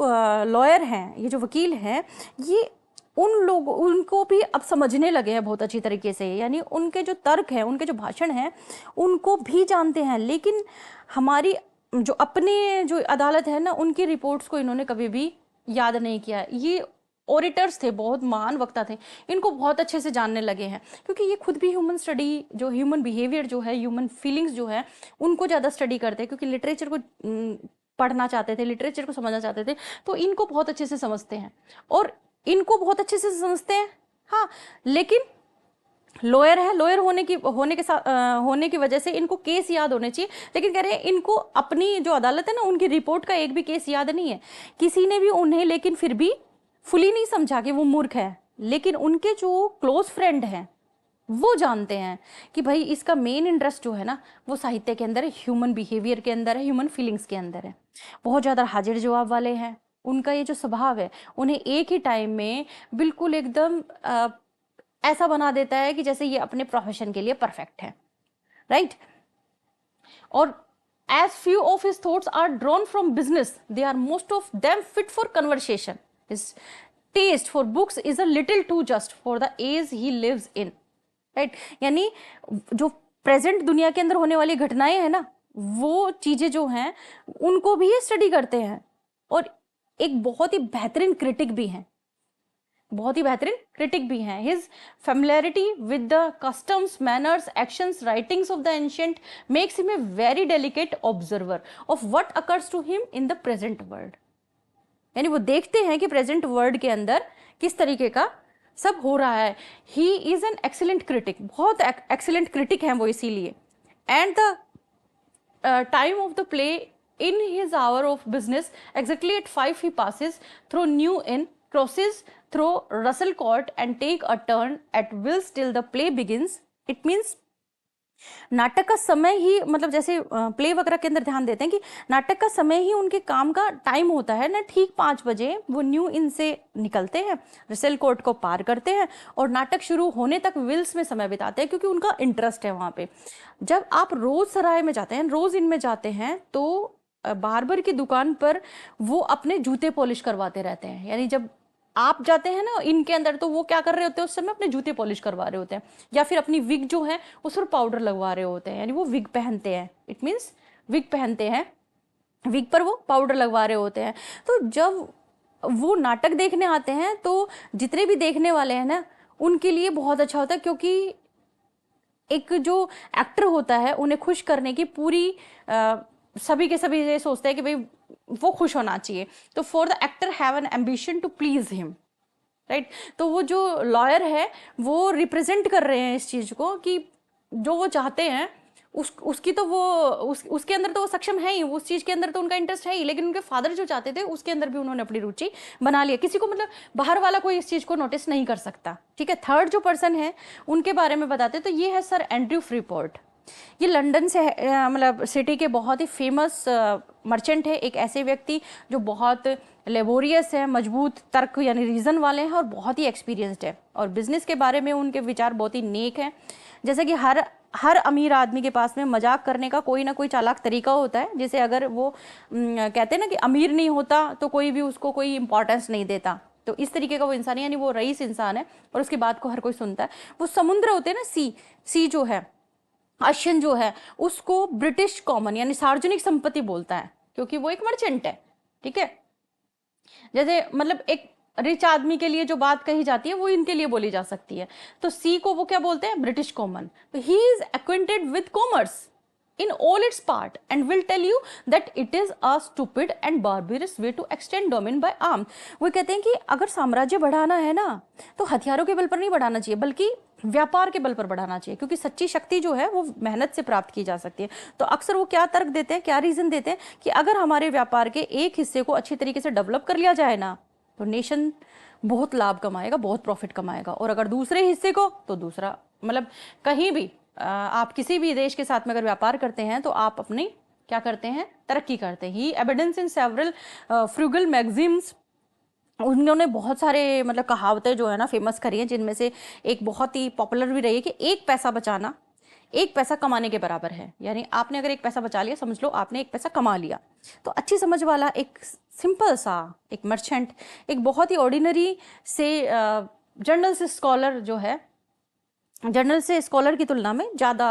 लॉयर हैं, ये जो वकील हैं, ये उन लोग उनको भी अब समझने लगे हैं बहुत अच्छी तरीके से, यानी उनके जो तर्क हैं, उनके जो भाषण हैं, उनको भी जानते हैं। लेकिन हमारी जो अपने जो अदालत है ना, उनकी रिपोर्ट्स को इन्होंने कभी भी याद नहीं किया। ये ओरेटर्स थे, बहुत महान वक्ता थे, इनको बहुत अच्छे से जानने लगे हैं, क्योंकि ये खुद भी ह्यूमन स्टडी, जो ह्यूमन बिहेवियर जो है, ह्यूमन फीलिंग्स जो है, उनको ज़्यादा स्टडी करते हैं, क्योंकि लिटरेचर को पढ़ना चाहते थे, लिटरेचर को समझना चाहते थे, तो इनको बहुत अच्छे से समझते हैं और इनको बहुत अच्छे से समझते हैं। हाँ, लेकिन लॉयर है, लॉयर होने की वजह से इनको केस याद होने चाहिए, लेकिन कह रहे हैं इनको अपनी जो अदालत है ना, उनकी रिपोर्ट का एक भी केस याद नहीं है। किसी ने भी उन्हें लेकिन फिर भी फुली नहीं समझा कि वो मूर्ख है, लेकिन उनके जो क्लोज फ्रेंड हैं वो जानते हैं कि भाई इसका मेन इंटरेस्ट जो है ना, वो साहित्य के अंदर है, ह्यूमन बिहेवियर के अंदर है, ह्यूमन फीलिंग्स के अंदर है। बहुत ज़्यादा हाजिर जवाब वाले हैं। उनका ये जो स्वभाव है, उन्हें एक ही टाइम में बिल्कुल एकदम ऐसा बना देता है कि जैसे ये अपने प्रोफेशन के लिए परफेक्ट है, राइट। और as few of his thoughts are drawn from business, they are most of them fit for conversation. His taste for books is a little too just for the age he lives in, right? यानी जो प्रेजेंट दुनिया के अंदर होने वाली घटनाएं हैं ना, वो चीजें जो हैं उनको भी ये स्टडी करते हैं, और एक बहुत ही बेहतरीन क्रिटिक भी हैं, बहुत ही बेहतरीन क्रिटिक भी हैं। His familiarity with the customs, manners, actions, writings of the ancient makes him a very delicate observer of what occurs to him in the present world. यानी वो देखते हैं कि प्रेजेंट वर्ल्ड के अंदर किस तरीके का सब हो रहा है। He is an excellent critic, बहुत एक्सीलेंट क्रिटिक हैं वो इसीलिए। And the time of the play in his hour of business, exactly at 5 he passes through New Inn, crosses through Russell Court and take a turn at Will's till the play begins. It means नाटक का समय ही, मतलब जैसे प्ले वगैरह के अंदर ध्यान देते हैं कि नाटक का समय ही उनके काम का टाइम होता है ना। ठीक 5 बजे वो न्यू इन से निकलते हैं, रसेल कोर्ट को पार करते हैं और नाटक शुरू होने तक विल्स में समय बिताते हैं, क्योंकि उनका इंटरेस्ट है वहाँ पे। जब आप रोज सराय में जाते हैं, रोज इन में जाते हैं, तो बार्बर की दुकान पर वो अपने जूते पॉलिश करवाते रहते हैं। यानी जब आप जाते हैं ना इनके अंदर, तो वो क्या कर रहे होते हैं उस समय, अपने जूते पॉलिश करवा रहे होते हैं, या फिर अपनी विग जो है उस पर पाउडर लगवा रहे होते हैं। यानी वो विग पहनते हैं, इट मीन्स विग पहनते हैं, विग पर वो पाउडर लगवा रहे होते हैं। तो जब वो नाटक देखने आते हैं, तो जितने भी देखने वाले हैं ना, उनके लिए बहुत अच्छा होता है, क्योंकि एक जो एक्टर होता है उन्हें खुश करने की पूरी सभी के सभी ये सोचते हैं कि भाई वो खुश होना चाहिए। तो for the actor have an ambition to please him, right. तो वो जो लॉयर है वो रिप्रेजेंट कर रहे हैं इस चीज को, कि जो वो चाहते हैं उसकी तो वो उसके अंदर तो वो सक्षम है ही, उस चीज के अंदर तो उनका इंटरेस्ट है ही, लेकिन उनके फादर जो चाहते थे उसके अंदर भी उन्होंने अपनी रुचि बना लिया। किसी को मतलब बाहर वाला कोई इस चीज को नोटिस नहीं कर सकता, ठीक है। थर्ड जो पर्सन है उनके बारे में बताते, तो ये है सर एंड्रयू फ्रीपोर्ट। ये लंदन से मतलब सिटी के बहुत ही फेमस मर्चेंट है, एक ऐसे व्यक्ति जो बहुत लेबोरियस है, मजबूत तर्क यानी रीज़न वाले हैं और बहुत ही एक्सपीरियंस्ड है, और बिजनेस के बारे में उनके विचार बहुत ही नेक हैं। जैसे कि हर अमीर आदमी के पास में मजाक करने का कोई ना कोई चालाक तरीका होता है, जैसे अगर वो कहते हैं ना कि अमीर नहीं होता तो कोई भी उसको कोई इंपॉर्टेंस नहीं देता, तो इस तरीके का वो इंसान है, यानी वो रईस इंसान है और उसकी बात को हर कोई सुनता है। वो समुद्र होते हैं ना, सी जो है, ओशन जो है, उसको ब्रिटिश कॉमन यानी सार्वजनिक संपत्ति बोलता है, क्योंकि वो एक मर्चेंट है, ठीक है। जैसे मतलब एक रिच आदमी के लिए जो बात कही जाती है वो इनके लिए बोली जा सकती है। तो सी को वो क्या बोलते हैं, ब्रिटिश कॉमन। तो he is acquainted with commerce in all its part and will tell you that it is a stupid and barbarous way to extend domain by arms। वो कहते हैं कि अगर साम्राज्य बढ़ाना है ना, तो हथियारों के बल पर नहीं बढ़ाना चाहिए, बल्कि व्यापार के बल पर बढ़ाना चाहिए, क्योंकि सच्ची शक्ति जो है वो मेहनत से प्राप्त की जा सकती है। तो अक्सर वो क्या तर्क देते हैं, क्या रीजन देते हैं कि अगर हमारे व्यापार के एक हिस्से को अच्छी तरीके से डेवलप कर लिया जाए ना, तो नेशन बहुत लाभ कमाएगा, बहुत प्रॉफिट कमाएगा, और अगर दूसरे हिस्से को, तो दूसरा मतलब कहीं भी आप किसी भी देश के साथ में अगर व्यापार करते हैं तो आप अपनी क्या करते हैं, तरक्की करते हैं। ही evidence in several frugal maxims उन्होंने बहुत सारे मतलब कहावतें जो है ना फेमस करी हैं, जिनमें से एक बहुत ही पॉपुलर भी रही है कि एक पैसा बचाना एक पैसा कमाने के बराबर है। यानी आपने अगर एक पैसा बचा लिया, समझ लो आपने एक पैसा कमा लिया। तो अच्छी समझ वाला एक सिंपल सा एक मर्चेंट, एक बहुत ही ऑर्डिनरी से जर्नल से स्कॉलर जो है, जर्नल से स्कॉलर की तुलना में ज़्यादा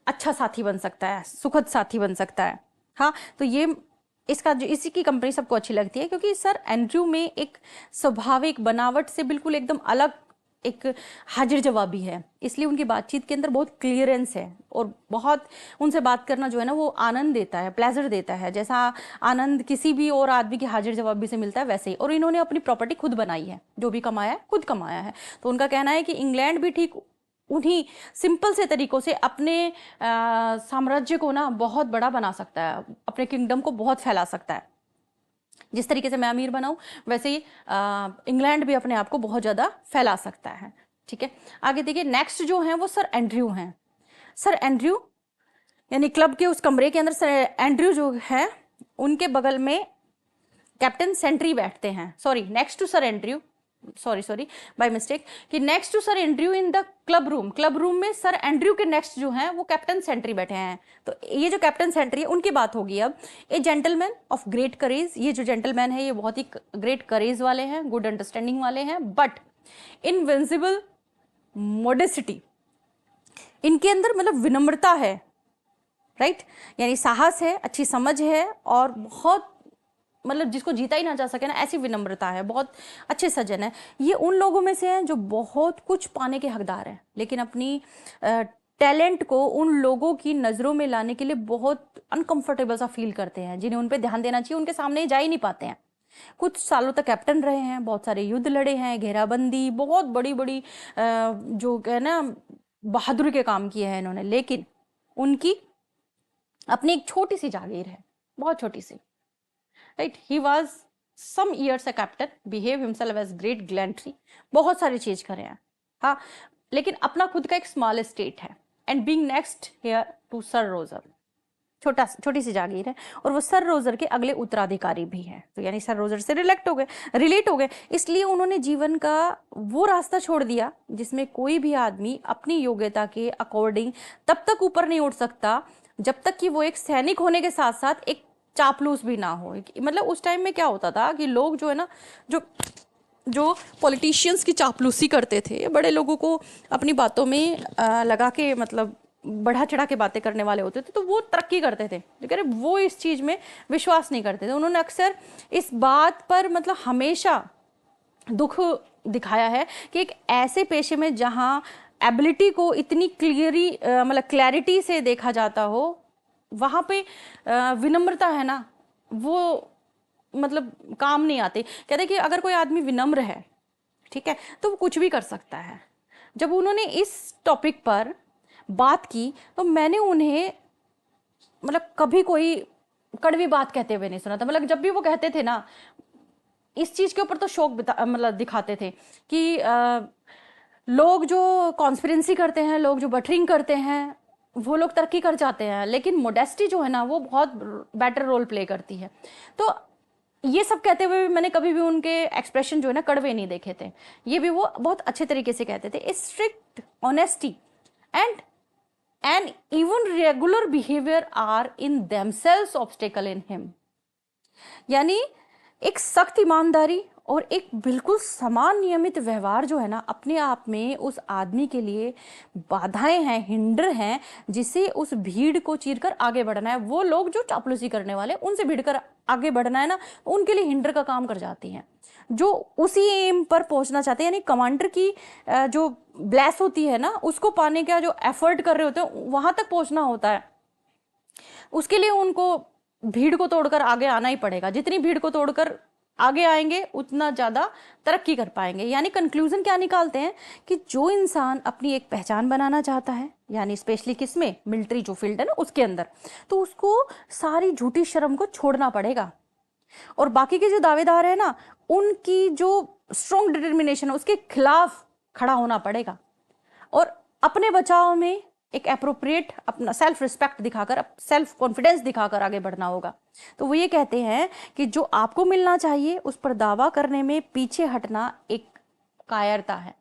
अच्छा साथी बन सकता है, सुखद साथी बन सकता है। हाँ, तो ये इसका जो इसी की कंपनी सबको अच्छी लगती है, क्योंकि सर एंड्रयू में एक स्वाभाविक बनावट से बिल्कुल एकदम अलग एक हाजिर जवाबी है, इसलिए उनकी बातचीत के अंदर बहुत क्लियरेंस है और बहुत उनसे बात करना जो है ना वो आनंद देता है, प्लेजर देता है, जैसा आनंद किसी भी और आदमी की हाजिर जवाबी से मिलता है वैसे ही। और इन्होंने अपनी प्रॉपर्टी खुद बनाई है, जो भी कमाया है खुद कमाया है। तो उनका कहना है कि इंग्लैंड भी ठीक उन्हीं सिंपल से तरीकों से अपने साम्राज्य को ना बहुत बड़ा बना सकता है, अपने किंगडम को बहुत फैला सकता है। जिस तरीके से मैं अमीर बनाऊं वैसे ही इंग्लैंड भी अपने आप को बहुत ज़्यादा फैला सकता है। ठीक है, आगे देखिए नेक्स्ट जो है वो सर एंड्रयू हैं। सर एंड्रयू यानी क्लब के उस कमरे के अंदर सर एंड्रयू जो है उनके बगल में कैप्टन सेंट्री बैठते हैं। Sorry, next to sir Andrew, sorry by mistake, कि next to sir Andrew in the club room. Club room में सर एंड्रयू के नेक्स्ट जो हैं वो कैप्टन सेंट्री बैठे हैं। तो ये जो कैप्टन सेंट्री है उनकी बात होगी अब। ए जेंटलमैन ऑफ ग्रेट करेज, ये जो जेंटलमैन है ये बहुत ही ग्रेट करेज वाले हैं, गुड अंडरस्टैंडिंग वाले हैं, बट इनविंसिबल मोडेसिटी, इनके अंदर मतलब विनम्रता है, राइट, यानी साहस है, अच्छी समझ है और बहुत मतलब जिसको जीता ही ना जा सके ना ऐसी विनम्रता है, बहुत अच्छे सज्जन है। ये उन लोगों में से हैं जो बहुत कुछ पाने के हकदार हैं, लेकिन अपनी टैलेंट को उन लोगों की नज़रों में लाने के लिए बहुत अनकंफर्टेबल सा फील करते हैं, जिन्हें उन पे ध्यान देना चाहिए उनके सामने जा ही नहीं पाते हैं। कुछ सालों तक कैप्टन रहे हैं, बहुत सारे युद्ध लड़े हैं, घेराबंदी, बहुत बड़ी बड़ी जो है ना बहादुरी के काम किए हैं इन्होंने, लेकिन उनकी अपनी एक छोटी सी जागीर है, बहुत छोटी सी, right. He was some years a captain, behave himself as great gallantry, बहुत सारी चीज करे हैं, हाँ, लेकिन अपना खुद का एक स्मॉल स्टेट है। And being next heir to sir Roger, छोटी सी जागीर है, और वो सर रोजर के अगले उत्तराधिकारी भी हैं। तो यानी सर रोजर से रिलेट हो गए, इसलिए उन्होंने जीवन का वो रास्ता छोड़ दिया जिसमें कोई भी आदमी अपनी योग्यता के अकॉर्डिंग तब तक ऊपर नहीं उठ सकता जब तक कि वो एक सैनिक होने के साथ साथ एक चापलूस भी ना हो। मतलब उस टाइम में क्या होता था कि लोग जो है ना जो पॉलिटिशियंस की चापलूसी करते थे, बड़े लोगों को अपनी बातों में लगा के मतलब बढ़ा चढ़ा के बातें करने वाले होते थे, तो वो तरक्की करते थे, लेकिन वो इस चीज़ में विश्वास नहीं करते थे। उन्होंने अक्सर इस बात पर मतलब हमेशा दुख दिखाया है कि एक ऐसे पेशे में जहाँ एबिलिटी को इतनी मतलब क्लैरिटी से देखा जाता हो, वहाँ पे विनम्रता है ना वो मतलब काम नहीं आती। कहते कि अगर कोई आदमी विनम्र है, ठीक है, तो वो कुछ भी कर सकता है। जब उन्होंने इस टॉपिक पर बात की तो मैंने उन्हें मतलब कभी कोई कड़वी बात कहते हुए नहीं सुना था। मतलब जब भी वो कहते थे ना इस चीज़ के ऊपर तो शौक मतलब दिखाते थे कि लोग जो कॉन्स्पिरेंसी करते हैं, लोग जो बटरिंग करते हैं, वो लोग तरक्की कर जाते हैं, लेकिन मोडेस्टी जो है ना वो बहुत बेटर रोल प्ले करती है। तो ये सब कहते हुए भी मैंने कभी भी उनके एक्सप्रेशन जो है ना कड़वे नहीं देखे थे। ये भी वो बहुत अच्छे तरीके से कहते थे। Strict honesty and even regular behavior are in themselves obstacle in him, यानी एक सख्त ईमानदारी और एक बिल्कुल समान नियमित व्यवहार जो है ना अपने आप में उस आदमी के लिए बाधाएं हैं, हिंडर हैं, जिसे उस भीड़ को चीरकर आगे बढ़ना है। वो लोग जो चापलूसी करने वाले उनसे भिड़कर आगे बढ़ना है ना, उनके लिए हिंडर का काम कर जाती हैं। जो उसी एम पर पहुंचना चाहते हैं, यानी कमांडर की जो ब्लेस होती है ना उसको पाने का जो एफर्ट कर रहे होते हैं वहां तक पहुंचना होता है, उसके लिए उनको भीड़ को तोड़कर आगे आना ही पड़ेगा। जितनी भीड़ को तोड़कर आगे आएंगे उतना ज़्यादा तरक्की कर पाएंगे। यानी कंक्लूजन क्या निकालते हैं कि जो इंसान अपनी एक पहचान बनाना चाहता है, यानी स्पेशली किसमें, मिलिट्री जो फील्ड है ना उसके अंदर, तो उसको सारी झूठी शर्म को छोड़ना पड़ेगा। और बाकी के जो दावेदार है ना उनकी जो स्ट्रॉन्ग डिटर्मिनेशन है उसके खिलाफ खड़ा होना पड़ेगा, और अपने बचाव में एक एप्रोप्रिएट अपना सेल्फ रिस्पेक्ट दिखाकर, सेल्फ कॉन्फिडेंस दिखाकर आगे बढ़ना होगा। तो वो ये कहते हैं कि जो आपको मिलना चाहिए उस पर दावा करने में पीछे हटना एक कायरता है।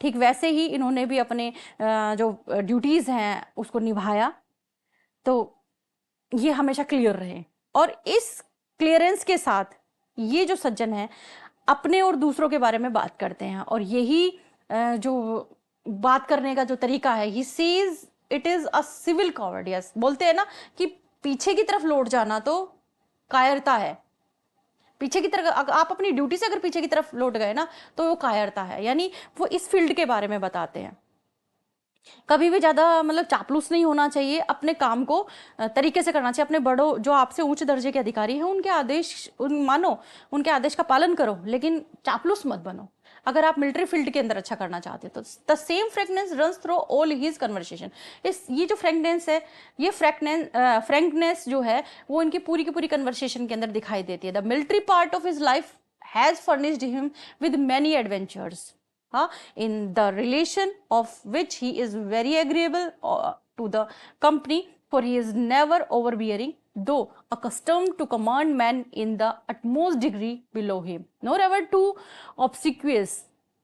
ठीक वैसे ही इन्होंने भी अपने जो ड्यूटीज हैं उसको निभाया, तो ये हमेशा क्लियर रहे। और इस क्लियरेंस के साथ ये जो सज्जन है अपने और दूसरों के बारे में बात करते हैं, और यही जो बात करने का जो तरीका है, he sees it is a civil cowardice. बोलते हैं ना कि पीछे की तरफ लौट जाना तो कायरता है। पीछे की तरफ आप अपनी ड्यूटी से अगर पीछे की तरफ लौट गए ना तो वो कायरता है। यानी वो इस फील्ड के बारे में बताते हैं। कभी भी ज्यादा मतलब चापलूस नहीं होना चाहिए, अपने काम को तरीके से करना चाहिए। अपने बड़ों जो आपसे उच्च दर्जे के अधिकारी हैं उनके आदेश मानो, उनके आदेश का पालन करो, लेकिन चापलूस मत बनो अगर आप मिलिट्री फील्ड के अंदर अच्छा करना चाहते हो। तो the same frankness runs through all his conversation. ये जो फ्रैंकनेस है, ये फ्रैंकनेस जो है वो इनकी पूरी की पूरी कन्वर्सेशन के अंदर दिखाई देती है। The military part of his life has furnished him with many adventures, in the relation of which he is very agreeable to the company, for he is never overbearing, though accustomed to command men in the utmost degree below him, nor ever too obsequious,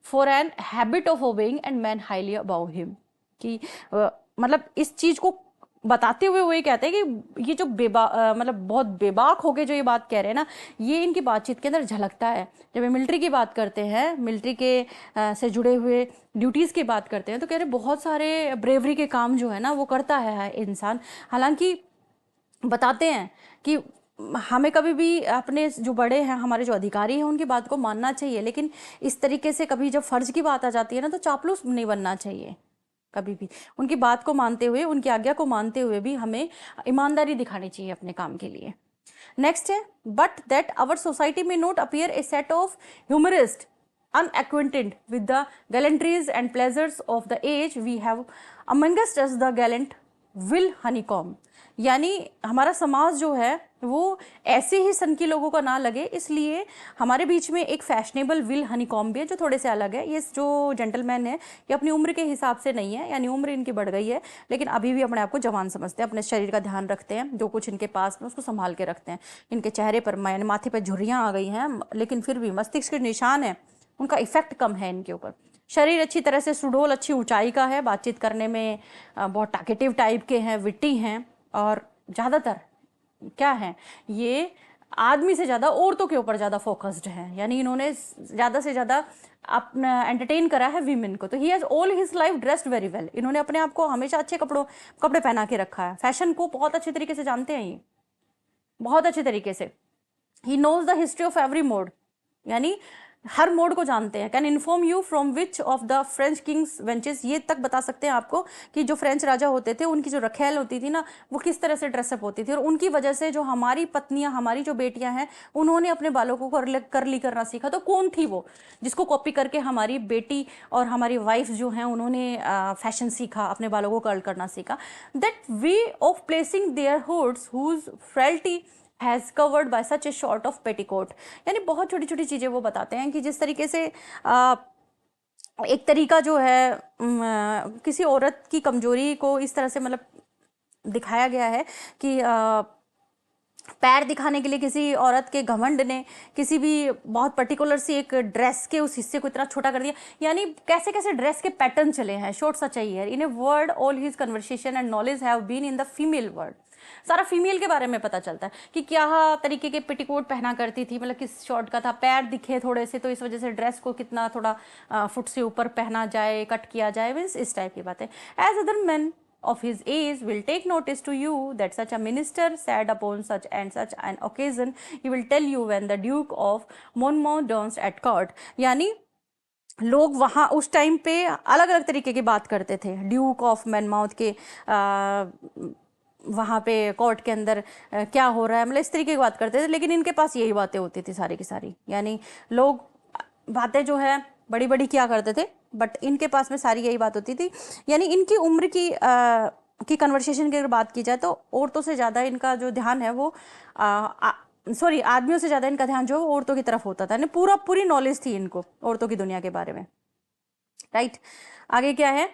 for an habit of obeying and men highly above him। कि मतलब इस चीज को बताते हुए वो ये कहते हैं कि ये जो मतलब बहुत बेबाक होके जो ये बात कह रहे हैं ना, ये इनकी बातचीत के अंदर झलकता है। जब ये मिलिट्री की बात करते हैं, मिलिट्री के से जुड़े हुए ड्यूटीज़ की बात करते हैं, तो कह रहे बहुत सारे ब्रेवरी के काम जो है ना वो करता है इंसान। हालांकि बताते हैं कि हमें कभी भी अपने जो बड़े हैं, हमारे जो अधिकारी हैं, उनकी बात को मानना चाहिए, लेकिन इस तरीके से कभी जब फर्ज की बात आ जाती है ना तो चापलूस नहीं बनना चाहिए। कभी भी उनकी बात को मानते हुए, उनकी आज्ञा को मानते हुए भी हमें ईमानदारी दिखानी चाहिए अपने काम के लिए। नेक्स्ट है, बट दैट आवर सोसाइटी में not appear A set of humourist unacquainted with the gallantries and pleasures of the age, we have amongst us the gallant will honeycomb। यानी हमारा समाज जो है वो ऐसे ही सन की लोगों का ना लगे, इसलिए हमारे बीच में एक फैशनेबल विल हनीकॉम भी है जो थोड़े से अलग है। ये जो जेंटलमैन है ये अपनी उम्र के हिसाब से नहीं है, यानी उम्र इनकी बढ़ गई है लेकिन अभी भी अपने आप को जवान समझते हैं, अपने शरीर का ध्यान रखते हैं, जो कुछ इनके पास में उसको संभाल के रखते हैं। इनके चेहरे पर यानी माथे पर झुर्रियाँ आ गई हैं, लेकिन फिर भी मस्तिष्क के निशान है, उनका इफेक्ट कम है इनके ऊपर। शरीर अच्छी तरह से सुडौल, अच्छी ऊंचाई का है, बातचीत करने में बहुत टाकेटिव टाइप के हैं, विट्टी हैं, और ज़्यादातर क्या है ये आदमी से ज़्यादा औरतों के ऊपर ज़्यादा फोकस्ड है। यानी इन्होंने ज़्यादा से ज़्यादा अपना एंटरटेन करा है वीमेन को। तो he has all his life dressed very well. इन्होंने अपने आप को हमेशा अच्छे कपड़े पहना के रखा है, फैशन को बहुत अच्छे तरीके से जानते हैं ये, बहुत अच्छे तरीके से। He knows the history of every mode, यानी हर मोड को जानते हैं। Can inform you from which of the French kings wenches, ये तक बता सकते हैं आपको कि जो फ्रेंच राजा होते थे उनकी जो रखेल होती थी ना वो किस तरह से ड्रेसअप होती थी, और उनकी वजह से जो हमारी पत्नियां, हमारी जो बेटियां हैं, उन्होंने अपने बालों को करली करना सीखा। तो कौन थी वो जिसको कॉपी करके हमारी बेटी और हमारी वाइफ जो हैं उन्होंने फैशन सीखा, अपने बालों को कर्ल करना सीखा। That way of placing their hoods whose frailty has covered by such a short of petticoat. यानी बहुत छोटी छोटी चीज़ें वो बताते हैं कि जिस तरीके से एक तरीका जो है किसी औरत की कमजोरी को इस तरह से मतलब दिखाया गया है कि पैर दिखाने के लिए किसी औरत के घमंड ने किसी भी बहुत पर्टिकुलर सी एक ड्रेस के उस हिस्से को इतना छोटा कर दिया। यानी कैसे कैसे ड्रेस के पैटर्न चले हैं। शॉर्ट सा चाहिए in a word all his conversation and knowledge have been in the female world. सारा फीमेल के बारे में पता चलता है कि क्या तरीके के पेटीकोट पहना करती थी, मतलब किस शॉर्ट का था, पैर दिखे थोड़े से तो इस वजह से ड्रेस को कितना थोड़ा फुट से ऊपर पहना जाए, कट किया जाए, मीन्स इस टाइप की बातें। As other man of his age will take notice to you that such a minister sat upon such and such an occasion, he will tell you when the Duke of Monmouth danced at court। यानी लोग वहाँ उस टाइम पे अलग अलग तरीके की बात करते थे। ड्यूक ऑफ मैनमाउथ के वहाँ पे कोर्ट के अंदर क्या हो रहा है, मतलब इस तरीके की बात करते थे, लेकिन इनके पास यही बातें होती थी सारी की सारी। यानी लोग बातें जो है बड़ी बड़ी क्या करते थे, बट इनके पास में सारी यही बात होती थी। यानी इनकी उम्र की कन्वर्सेशन की अगर बात की जाए तो औरतों से ज़्यादा इनका जो ध्यान है वो आदमियों से ज़्यादा इनका ध्यान जो है औरतों की तरफ होता था। यानी पूरी नॉलेज थी इनको औरतों की दुनिया के बारे में। राइट, आगे क्या है,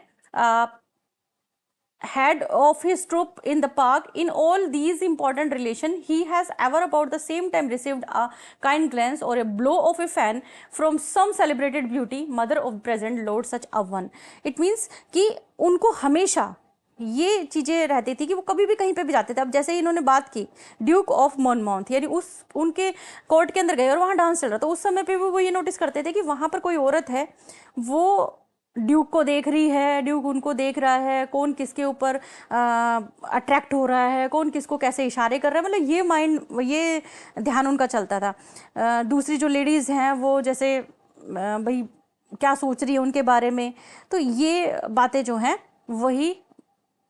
head of his troop in the park. In all these important relation, he has ever about the same time received a kind glance or a blow of a fan from some celebrated beauty, mother of present lord such a one. It means कि उनको हमेशा ये चीज़ें रहती थी कि वो कभी भी कहीं पे भी जाते थे. अब जैसे ही इन्होंने बात की ड्यूक ऑफ मॉनमाउथ, यानी उस उनके कोर्ट के अंदर गए और वहाँ डांस चल रहा, तो उस समय पे भी वो ये नोटिस करते थे कि वहाँ पर कोई औरत है, वो ड्यूक को देख रही है, ड्यूक उनको देख रहा है, कौन किसके ऊपर अट्रैक्ट हो रहा है, कौन किसको कैसे इशारे कर रहा है, मतलब ये माइंड, ये ध्यान उनका चलता था. दूसरी जो लेडीज़ हैं वो जैसे भाई क्या सोच रही है उनके बारे में, तो ये बातें जो हैं वही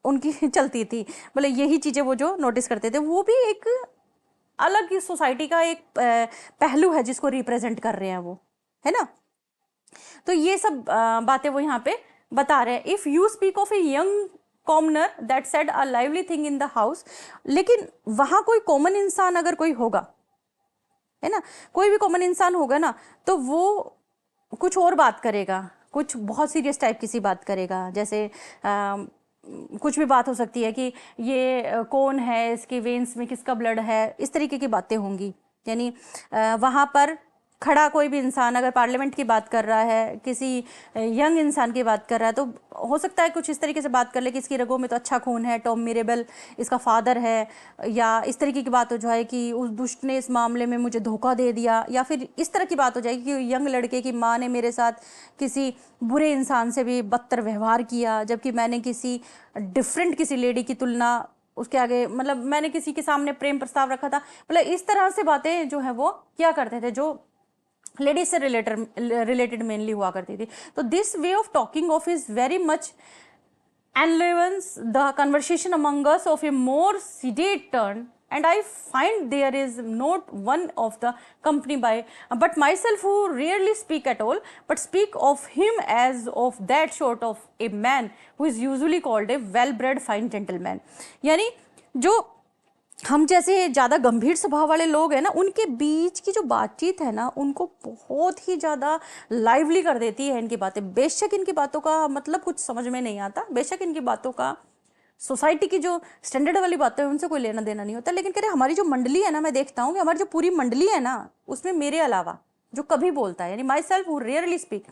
उनकी चलती थी. मतलब यही चीज़ें वो जो नोटिस करते थे, वो भी एक अलग ही सोसाइटी का एक पहलू है जिसको रिप्रेजेंट कर रहे हैं वो, है ना. तो ये सब बातें वो यहाँ पे बता रहे हैं. If you speak of a young commoner that said a lively thing in the house, लेकिन वहाँ कोई कॉमन इंसान अगर कोई होगा, है ना, कोई भी कॉमन इंसान होगा ना, तो वो कुछ और बात करेगा, कुछ बहुत सीरियस टाइप की सी बात करेगा. जैसे कुछ भी बात हो सकती है कि ये कौन है, इसके वेन्स में किसका ब्लड है, इस तरीके की बातें होंगी. यानी वहाँ पर खड़ा कोई भी इंसान अगर पार्लियामेंट की बात कर रहा है, किसी यंग इंसान की बात कर रहा है, तो हो सकता है कुछ इस तरीके से बात कर ले कि इसकी रगों में तो अच्छा खून है, टॉम मिरेबल इसका फादर है, या इस तरीके की बात हो जाए कि उस दुष्ट ने इस मामले में मुझे धोखा दे दिया, या फिर इस तरह की बात हो जाएगी कि यंग लड़के की माँ ने मेरे साथ किसी बुरे इंसान से भी बदतर व्यवहार किया, जबकि मैंने किसी डिफरेंट किसी लेडी की तुलना उसके आगे, मतलब मैंने किसी के सामने प्रेम प्रस्ताव रखा था. मतलब इस तरह से बातें जो है वो क्या करते थे, जो लेडीज से रिलेटेड मेनली हुआ करती थी. तो this way of talking of is very much enlivens the conversation among us of a more sedate turn, and I find there is not one of the company by but myself who rarely speak at all, but speak of him as of that sort of a man who is usually called a well-bred fine gentleman. यानी जो हम जैसे ज़्यादा गंभीर स्वभाव वाले लोग हैं ना, उनके बीच की जो बातचीत है ना, उनको बहुत ही ज़्यादा लाइवली कर देती है इनकी बातें. बेशक इनकी बातों का मतलब कुछ समझ में नहीं आता, बेशक इनकी बातों का सोसाइटी की जो स्टैंडर्ड वाली बातें हैं उनसे कोई लेना देना नहीं होता, लेकिन कह रहे हमारी जो मंडली है ना, मैं देखता हूँ कि हमारी जो पूरी मंडली है ना, उसमें मेरे अलावा जो कभी बोलता है, यानी my self who rarely speak,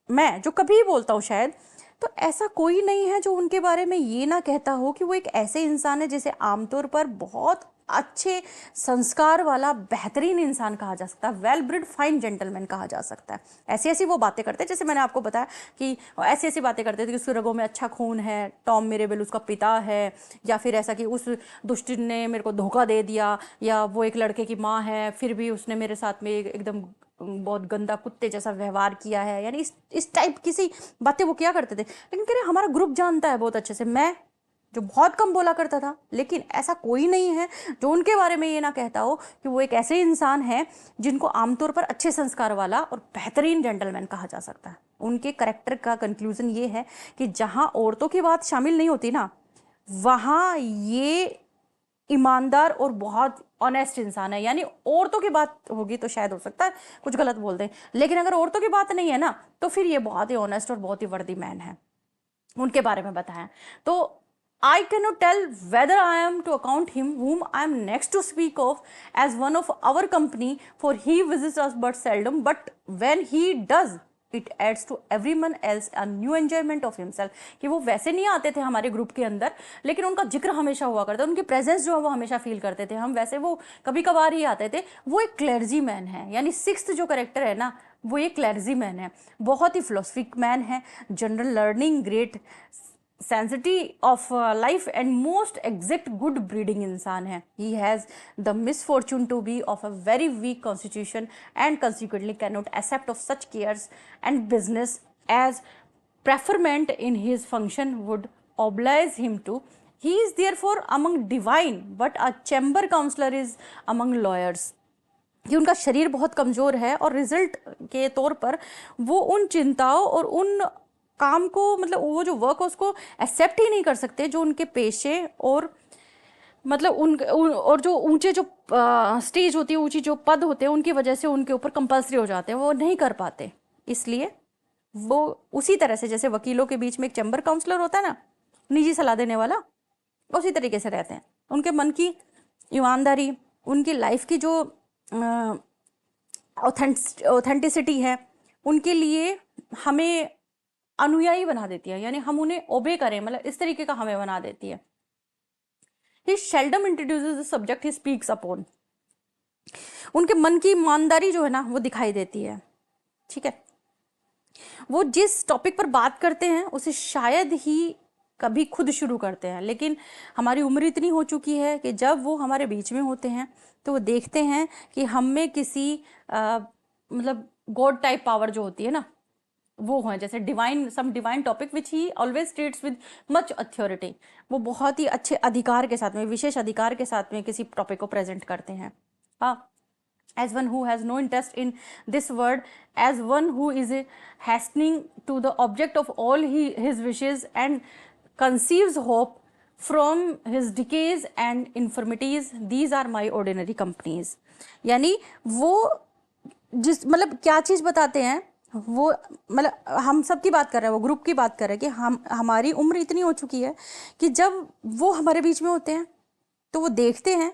मैं जो कभी बोलता हूँ शायद, तो ऐसा कोई नहीं है जो उनके बारे में ये ना कहता हो कि वो एक ऐसे इंसान है जिसे आमतौर पर बहुत अच्छे संस्कार वाला बेहतरीन इंसान कहा जा सकता है, वेल ब्रिड फाइन जेंटलमैन कहा जा सकता है. ऐसी ऐसी वो बातें करते हैं, जैसे मैंने आपको बताया कि ऐसी ऐसी बातें करते थे कि उसकी रगों में अच्छा खून है, टॉम मिरेबल उसका पिता है, या फिर ऐसा कि उस दुष्ट ने मेरे को धोखा दे दिया, या वो एक लड़के की माँ है फिर भी उसने मेरे साथ में एकदम बहुत गंदा कुत्ते जैसा व्यवहार किया है. यानी इस टाइप की सी बातें वो क्या करते थे. लेकिन कह रहे हमारा ग्रुप जानता है बहुत अच्छे से, मैं जो बहुत कम बोला करता था, लेकिन ऐसा कोई नहीं है जो उनके बारे में ये ना कहता हो कि वो एक ऐसे इंसान है जिनको आमतौर पर अच्छे संस्कार वाला और बेहतरीन जेंटलमैन कहा जा सकता है. उनके करेक्टर का कंक्लूजन ये है कि जहाँ औरतों की बात शामिल नहीं होती ना, वहाँ ये ईमानदार और बहुत ऑनेस्ट इंसान है. यानी औरतों की बात होगी तो शायद हो सकता है कुछ गलत बोल दें, लेकिन अगर औरतों की बात नहीं है ना, तो फिर ये बहुत ही ऑनेस्ट और बहुत ही वर्दी मैन है. उनके बारे में बताया तो I cannot tell whether I am to account him whom I am next to speak of as one of our company, for he visits us but seldom, but when he does it adds to everyone else a new enjoyment of himself. कि वो वैसे नहीं आते थे हमारे ग्रुप के अंदर, लेकिन उनका जिक्र हमेशा हुआ करता, उनकी प्रेजेंस जो है वो हमेशा फील करते थे हम. वैसे वो कभी कभार ही आते थे. वो एक क्लर्जी मैन है, यानी सिक्स्थ जो करेक्टर है ना, वो एक क्लर्जी मैन है, बहुत ही फिलोसफिक मैन है, general learning, great sanctity of life and most exact good breeding इंसान है. He has the misfortune to be of a very weak constitution and consequently cannot accept of such cares and business as preferment in his function would oblige him to. He is therefore among divine, but a chamber counselor is among lawyers. कि उनका शरीर बहुत कमज़ोर है और रिजल्ट के तौर पर वो उन चिंताओं और उन काम को, मतलब वो जो वर्क है उसको एक्सेप्ट ही नहीं कर सकते जो उनके पेशे और मतलब और जो ऊंचे जो स्टेज होती है, ऊंची जो पद होते हैं, उनकी वजह से उनके ऊपर कंपल्सरी हो जाते हैं, वो नहीं कर पाते. इसलिए वो उसी तरह से जैसे वकीलों के बीच में एक चैम्बर काउंसलर होता है ना, निजी सलाह देने वाला, उसी तरीके से रहते हैं। उनके मन की ईमानदारी, उनकी लाइफ की जो ऑथेंटिसिटी है, उनके लिए हमें अनुयायी बना देती है, यानी हम उन्हें ओबे करें, मतलब इस तरीके का हमें बना देती है। He seldom introduces the subject he speaks upon. उनके मन की ईमानदारी जो है ना वो दिखाई देती है, ठीक है। वो जिस टॉपिक पर बात करते हैं उसे शायद ही कभी खुद शुरू करते हैं, लेकिन हमारी उम्र इतनी हो चुकी है कि जब वो हमारे बीच में होते हैं तो वो देखते हैं कि हम में किसी मतलब गॉड टाइप पावर जो होती है ना वो है, जैसे divine, some divine topic which he always states with much authority. वो बहुत ही अच्छे अधिकार के साथ में, विशेष अधिकार के साथ में किसी टॉपिक को प्रेजेंट करते हैं। हाँ, as one who has no interest in this world, as one who is hastening to the object of all his wishes and conceives hope from his decays and infirmities, these are my ordinary companies। यानी वो जिस मतलब क्या चीज़ बताते हैं, वो मतलब हम सब की बात कर रहे हैं, वो ग्रुप की बात कर रहे हैं कि हमारी उम्र इतनी हो चुकी है कि जब वो हमारे बीच में होते हैं तो वो देखते हैं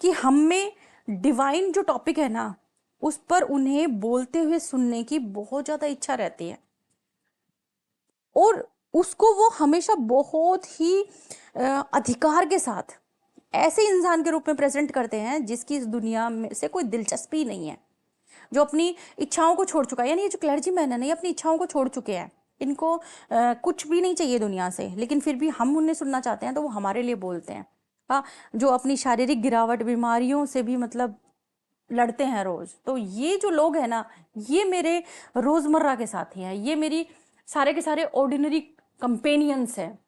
कि हम में डिवाइन जो टॉपिक है ना उस पर उन्हें बोलते हुए सुनने की बहुत ज़्यादा इच्छा रहती है, और उसको वो हमेशा बहुत ही अधिकार के साथ ऐसे इंसान के रूप में प्रेजेंट करते हैं जिसकी इस दुनिया में से कोई दिलचस्पी नहीं है, जो अपनी इच्छाओं को छोड़ चुका है। यानी ये जो क्लर्जी मैन है ना, ये अपनी इच्छाओं को छोड़ चुके हैं, इनको कुछ भी नहीं चाहिए दुनिया से, लेकिन फिर भी हम उन्हें सुनना चाहते हैं तो वो हमारे लिए बोलते हैं। हाँ, जो अपनी शारीरिक गिरावट, बीमारियों से भी मतलब लड़ते हैं रोज। तो ये जो लोग हैं ना, ये मेरे रोजमर्रा के साथी हैं, ये मेरी सारे के सारे ऑर्डिनरी कंपेनियंस हैं,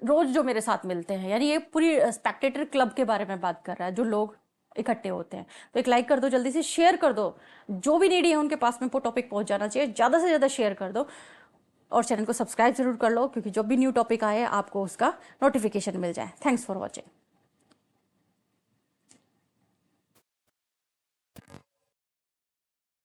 रोज जो मेरे साथ मिलते हैं। यानी ये पूरी स्पेक्टेटर क्लब के बारे में बात कर रहा है, जो लोग इकट्ठे होते हैं। तो एक लाइक कर दो, जल्दी से शेयर कर दो, जो भी नीडी है उनके पास में वो टॉपिक पहुंच जाना चाहिए, ज़्यादा से ज़्यादा शेयर कर दो, और चैनल को सब्सक्राइब जरूर कर लो, क्योंकि जब भी न्यू टॉपिक आए आपको उसका नोटिफिकेशन मिल जाए। Thanks for watching.